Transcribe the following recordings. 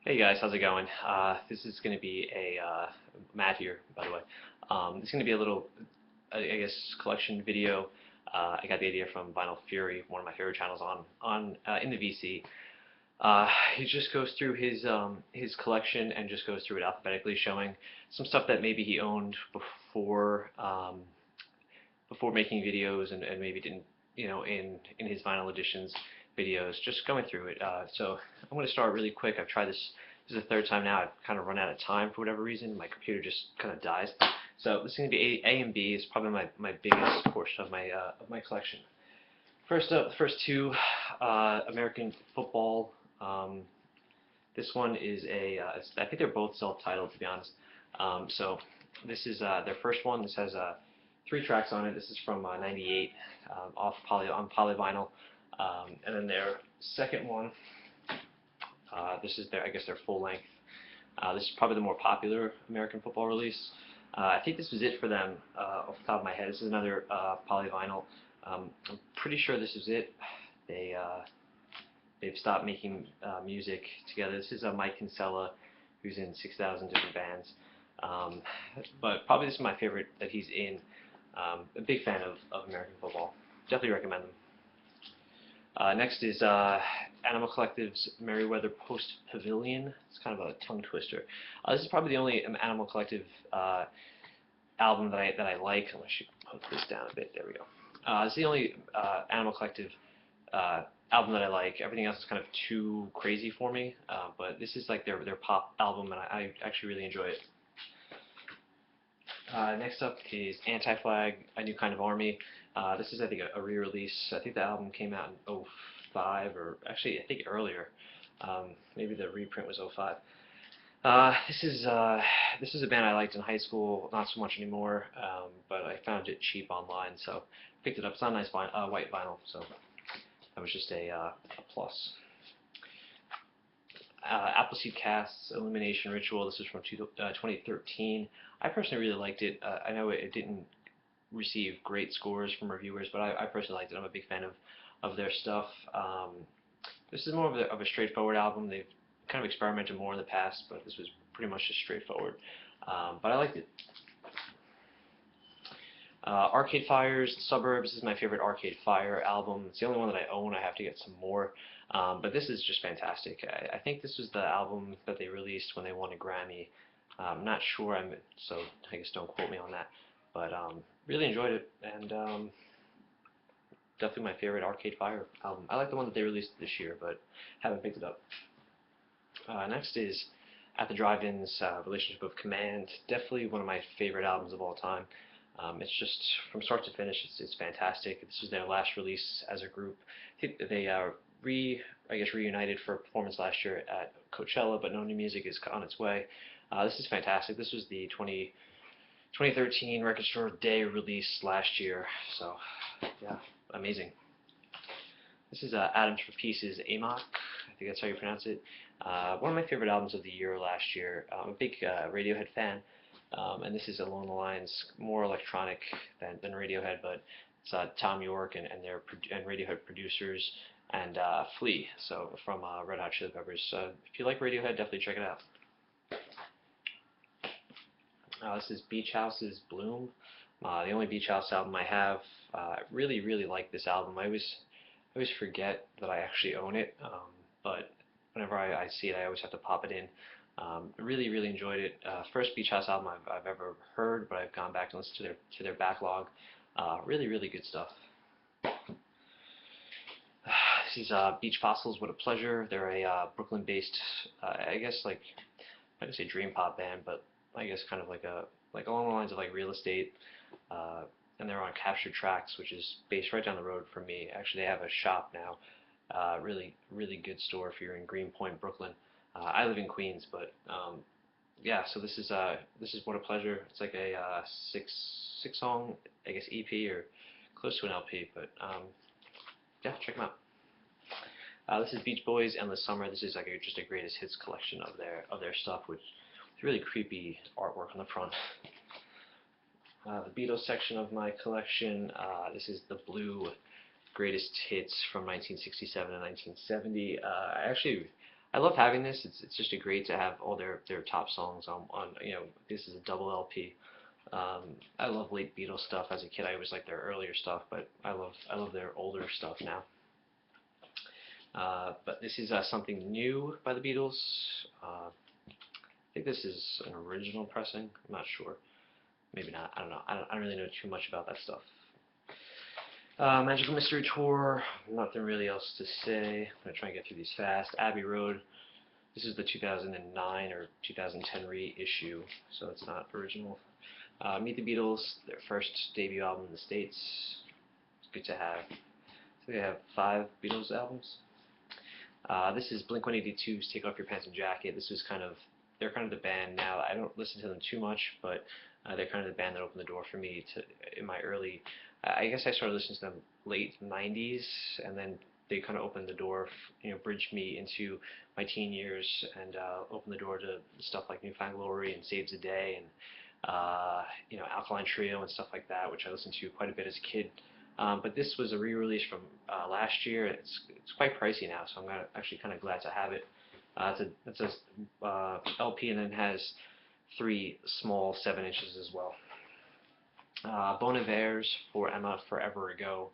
Hey guys, how's it going? This is going to be Matt here, by the way. This is going to be a little, I guess, collection video. I got the idea from Vinyl Fury, one of my favorite channels on in the VC. He just goes through his collection and just goes through it alphabetically, showing some stuff that maybe he owned before making videos and maybe didn't, in his vinyl editions videos, just going through it. So I'm going to start really quick. I've tried this. This is the third time now. I've kind of run out of time for whatever reason. My computer just kind of dies. So this is going to be A and B. Is probably my biggest portion of my collection. First up, the first two, American football. This one is I think they're both self-titled, to be honest. So this is their first one. This has three tracks on it. This is from '98 on polyvinyl. And then their second one, this is I guess their full length. This is probably the more popular American football release. I think this was it for them off the top of my head. This is another polyvinyl. I'm pretty sure this is it. They've stopped making music together. This is Mike Kinsella, who's in 6,000 different bands. But probably this is my favorite that he's in. A big fan of American football. Definitely recommend them. Next is Animal Collective's Merriweather Post Pavilion. It's kind of a tongue twister. This is probably the only Animal Collective album that I like. I should put this down a bit. There we go. This is the only Animal Collective album that I like. Everything else is kind of too crazy for me. But this is like their pop album, and I actually really enjoy it. Next up is Anti-Flag, A New Kind of Army. This is, I think, a re-release. I think the album came out in '05, or actually, I think earlier. Maybe the reprint was '05. This is a band I liked in high school, not so much anymore, but I found it cheap online, so picked it up. It's not a nice white vinyl, so that was just a plus. Appleseed Cast's Illumination Ritual. This is from 2013. I personally really liked it. I know it didn't receive great scores from reviewers, but I personally liked it. I'm a big fan of their stuff. This is more of a straightforward album. They've kind of experimented more in the past, but this was pretty much just straightforward. But I liked it. Arcade Fire's Suburbs is my favorite Arcade Fire album. It's the only one that I own. I have to get some more. But this is just fantastic. I think this was the album that they released when they won a Grammy. I'm not sure, so I guess don't quote me on that. But really enjoyed it, and definitely my favorite Arcade Fire album. I like the one that they released this year, but haven't picked it up. Next is At the Drive-In's Relationship of Command. Definitely one of my favorite albums of all time. It's just from start to finish, it's fantastic. This was their last release as a group. I think they reunited for a performance last year at Coachella, but no new music is on its way. This is fantastic. This was the 2013 Record Store Day release last year, so yeah, amazing. This is Atoms for Pieces, Amok. I think that's how you pronounce it. One of my favorite albums of the year last year. I'm a big Radiohead fan. And this is along the lines more electronic than Radiohead, but it's Tom York and Radiohead producers and Flea, so from Red Hot Chili Peppers. If you like Radiohead, definitely check it out. This is Beach House's Bloom, the only Beach House album I have. I really like this album. I always forget that I actually own it, but whenever I see it, I always have to pop it in. Really enjoyed it. First Beach House album I've ever heard, but I've gone back and listened to their backlog. Really good stuff. This is Beach Fossils, What a Pleasure. They're a Brooklyn-based, I guess like I would say dream pop band, but I guess kind of like along the lines of like Real Estate. And they're on Captured Tracks, which is based right down the road from me. Actually, they have a shop now. Really good store if you're in Greenpoint, Brooklyn. I live in Queens, but yeah. So this is What a Pleasure. It's like a six song, I guess, EP or close to an LP. But yeah, check them out. This is Beach Boys, Endless Summer. This is like just a greatest hits collection of their stuff, which is really creepy artwork on the front. The Beatles section of my collection. This is the Blue Greatest Hits from 1967 to 1970. I love having this. It's just a great to have all their top songs on this is a double LP. I love late Beatles stuff. As a kid, I always liked their earlier stuff, but I love their older stuff now. But this is something new by the Beatles. I think this is an original pressing. I'm not sure. Maybe not. I don't know. I don't really know too much about that stuff. Magical Mystery Tour. Nothing really else to say. I'm gonna try and get through these fast. Abbey Road. This is the 2009 or 2010 reissue, so it's not original. Meet the Beatles, their first debut album in the States. It's good to have. So they have 5 Beatles albums. This is Blink-182's Take Off Your Pants and Jacket. They're kind of the band now. I don't listen to them too much, but they're kind of the band that opened the door for me in my early. I guess I started listening to them late '90s, and then they kind of opened the door, bridged me into my teen years, and opened the door to stuff like New Found Glory and Saves the Day, and Alkaline Trio and stuff like that, which I listened to quite a bit as a kid. But this was a re-release from last year. It's quite pricey now, so I'm actually kind of glad to have it. It's a LP, and then has 3 small 7 inches as well. Bon Iver's For Emma Forever Ago.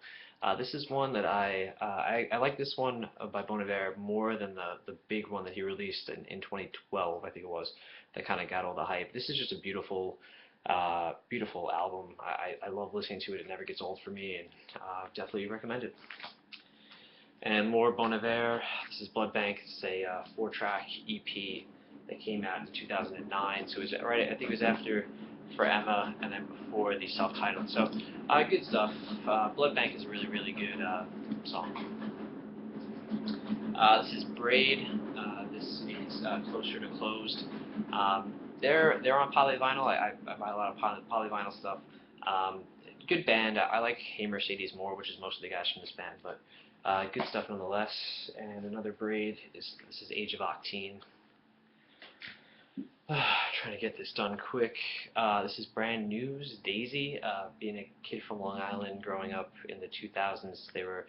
This is one that I like this one by Bon Iver more than the big one that he released in 2012, I think it was, that kind of got all the hype. This is just a beautiful album. I love listening to it. It never gets old for me, and definitely recommend it. And more Bon Iver. This is Blood Bank. It's a 4-track EP that came out in 2009. So it was right. I think it was after For Emma and then before the self-titled. So good stuff. Blood Bank is a really, really good song. This is Braid. This is Closer to Closed. They're on polyvinyl. I buy a lot of polyvinyl stuff. Good band. I like Hey Mercedes more, which is most of the guys from this band, but good stuff nonetheless. And another Braid this is Age of Octane. Trying to get this done quick. This is Brand New's Daisy. Being a kid from Long Island, growing up in the 2000s, they were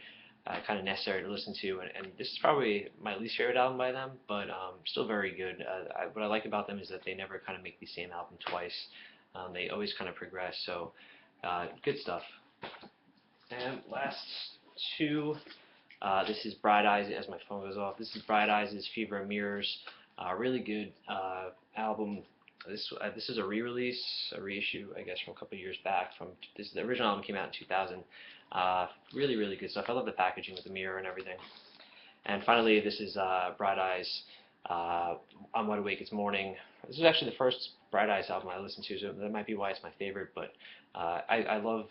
kind of necessary to listen to, and this is probably my least favorite album by them, but still very good. What I like about them is that they never kind of make the same album twice. They always kind of progress, so good stuff. And last 2, this is Bright Eyes, as my phone goes off. This is Bright Eyes' Fever and Mirrors. Really good album. This is a re-release, a reissue, I guess, from a couple of years back. The original album came out in 2000. Really, really good stuff. I love the packaging with the mirror and everything. And finally, this is Bright Eyes. I'm Wide Awake, It's Morning. This is actually the first Bright Eyes album I listened to, so that might be why it's my favorite. But I love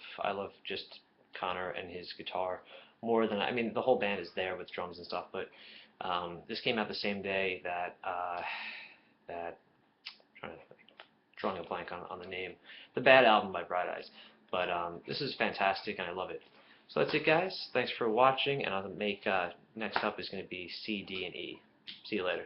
just Connor and his guitar more than the whole band is there with drums and stuff. But this came out the same day that drawing a blank on the name, the Bad Album by Bright Eyes. But this is fantastic, and I love it. So that's it, guys. Thanks for watching, and I'll make next up is going to be C, D, and E. See you later.